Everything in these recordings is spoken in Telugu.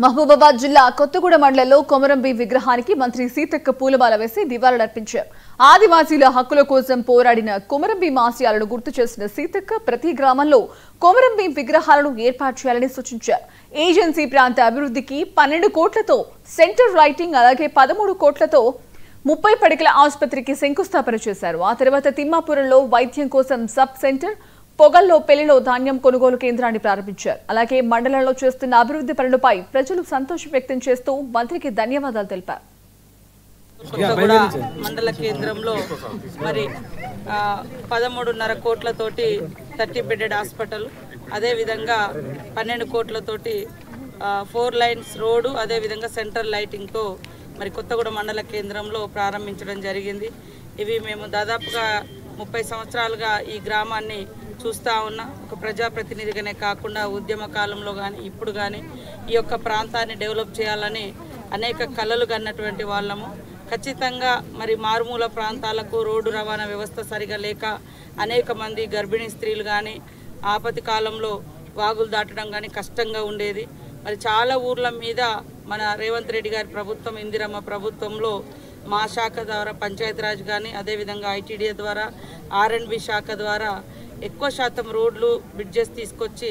మహబూబాబాద్ జిల్లా కొత్తగూడ మండలంలో కొమరంబి విగ్రహానికి మంత్రి సీతక్క పూలమాల వేసి నివాళులర్పించారు. ఆదివాసీల హక్కుల కోసం పోరాడిన కొమరంబి ఆశయాలను గుర్తు చేసిన సీతక్క ప్రతి గ్రామంలో కొమరంబి విగ్రహాలను ఏర్పాటు చేయాలని సూచించారు. ఏజెన్సీ ప్రాంత అభివృద్ధికి 12 కోట్లతో సెంటర్ లైటింగ్, అలాగే 13 కోట్లతో 30 పడకల ఆసుపత్రికి శంకుస్థాపన చేశారు. ఆ తర్వాత తిమ్మాపురంలో వైద్యం కోసం సబ్ సెంటర్, పొగల్లో పెళ్లిలో ధాన్యం కొనుగోలు కేంద్రాన్ని ప్రారంభించారు. అలాగే మండలంలో చేస్తున్న అభివృద్ధి పనులపై ప్రజలు సంతోషం వ్యక్తం చేస్తూ మంత్రికి ధన్యవాదాలు తెలిపారు. మండల కేంద్రంలో మరి 13.5 కోట్లతోటి 30 బెడెడ్ హాస్పిటల్, అదేవిధంగా 12 కోట్లతోటి 4 లైన్స్ రోడ్డు, అదేవిధంగా సెంట్రల్ లైటింగ్తో మరి కొత్తగూడ మండల కేంద్రంలో ప్రారంభించడం జరిగింది. ఇవి మేము దాదాపుగా 30 సంవత్సరాలుగా ఈ గ్రామాన్ని చూస్తూ ఉన్నా. ఒక ప్రజాప్రతినిధిగానే కాకుండా ఉద్యమ కాలంలో కానీ ఇప్పుడు కానీ ఈ యొక్క ప్రాంతాన్ని డెవలప్ చేయాలని అనేక కలలు కన్నటువంటి వాళ్ళము. ఖచ్చితంగా మరి మారుమూల ప్రాంతాలకు రోడ్డు రవాణా వ్యవస్థ సరిగా లేక అనేక మంది గర్భిణీ స్త్రీలు కానీ ఆపతి కాలంలో వాగులు దాటడం కానీ కష్టంగా ఉండేది. మరి చాలా ఊర్ల మీద మన రేవంత్ రెడ్డి గారి ప్రభుత్వం, ఇందిరమ్మ ప్రభుత్వంలో మా శాఖ ద్వారా పంచాయతీరాజ్ కానీ, అదేవిధంగా ఐటీడీఏ ద్వారా, ఆర్ఎండ్బి శాఖ ద్వారా ఎక్కువ శాతం రోడ్లు, బ్రిడ్జెస్ తీసుకొచ్చి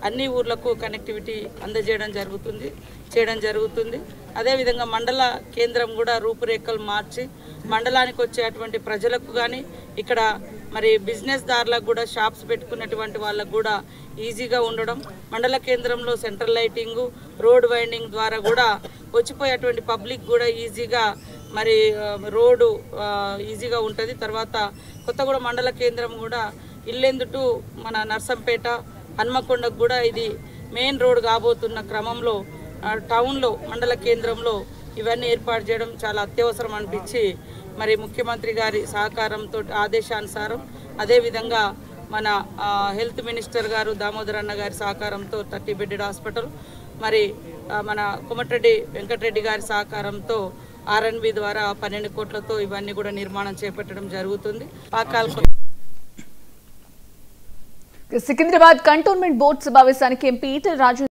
అన్ని ఊర్లకు కనెక్టివిటీ అందజేయడం జరుగుతుంది. అదేవిధంగా మండల కేంద్రం కూడా రూపురేఖలు మార్చి మండలానికి వచ్చేటువంటి ప్రజలకు కానీ, ఇక్కడ మరి బిజినెస్ దారులకు కూడా షాప్స్ పెట్టుకున్నటువంటి వాళ్ళకు కూడా ఈజీగా ఉండడం, మండల కేంద్రంలో సెంట్రల్ లైటింగు, రోడ్ వైండింగ్ ద్వారా కూడా వచ్చిపోయేటువంటి పబ్లిక్ కూడా ఈజీగా మరి రోడ్డు ఈజీగా ఉంటుంది. తర్వాత కొత్తగూడ మండల కేంద్రం కూడా ఇల్లెందు టు మన నర్సంపేట, హన్మకొండకు కూడా ఇది మెయిన్ రోడ్ కాబోతున్న క్రమంలో టౌన్లో మండల కేంద్రంలో ఇవన్నీ ఏర్పాటు చేయడం చాలా అత్యవసరం అనిపించి మరి ముఖ్యమంత్రి గారి సహకారంతో ఆదేశానుసారం, అదేవిధంగా మన హెల్త్ మినిస్టర్ గారు దామోదర్ అన్న గారి సహకారంతో 30 బెడెడ్ హాస్పిటల్, మరి మన కోమటిరెడ్డి వెంకటరెడ్డి గారి సహకారంతో ఆర్ఎన్బి ద్వారా 12 కోట్లతో ఇవన్నీ కూడా నిర్మాణం చేపట్టడం జరుగుతుంది. సికింద్రాబాద్ కంటోన్మెంట్ బోర్డు సమావేశానికి ఎంపీ ఈటెల రాజేందర్